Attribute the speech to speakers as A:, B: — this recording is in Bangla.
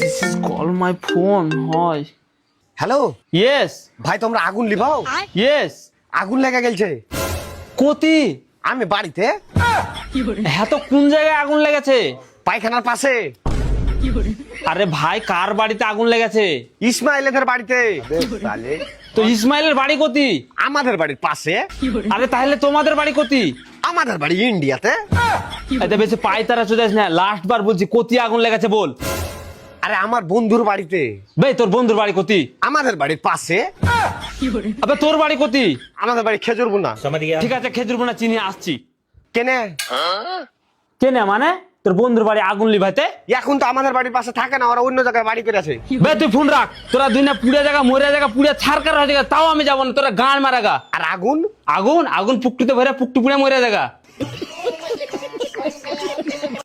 A: This is call my phone হয়।
B: হ্যালো
A: ইয়েস
B: ভাই, তোমরা আগুন লিভাও?
A: ইয়েস।
B: আগুন লেগে গেছে
A: কোতি?
B: আমি বাড়িতে,
A: হ্যাঁ তো কোন জায়গায় আগুন লেগেছে?
B: পায়খানার পাশে।
A: আরে ভাই কার বাড়িতে আগুন লেগেছে?
B: ইসমাইলের বাড়িতে। তাহলে
A: তো ইসমাইলের বাড়ি কোতি?
B: আমাদের বাড়ির পাশে।
A: আরে তাহলে তোমাদের বাড়ি কোতি?
B: আমাদের বাড়ি ইন্ডিয়াতে।
A: এতে বেশি পায়তারা চলে যাস না, লাস্ট বার বলছি কোতি আগুন লেগেছে বল।
B: আরে আমার বন্ধুর বাড়িতে।
A: ভাই তোর বন্ধুর বাড়ি কোতি?
B: আমাদের বাড়ির পাশে।
A: আবে তোর বাড়ি কোতি?
B: আমাদের বাড়ি খেজুরবুনা।
A: ঠিক আছে খেজুরবোনা চিনি আসছি।
B: কেনে?
A: কেনে মানে তোর বন্ধুর বাড়ি আগুন লিভাইতে?
B: এখন তো আমাদের বাড়ির পাশে থাকে না, ওরা অন্য জায়গায় বাড়ি করে আছে।
A: বে তুই ফোন রাখ, তোরা দুই না পুড়ে জায়গা মরে জায়গা পুড়ে ছাড়কার হয়ে জায়গা, তাও আমি যাবো না, তোরা গান মারা গা।
B: আর আগুন?
A: আগুন আগুন পুকটুতে ভরে পুকটু পুড়ে মরে জায়গা।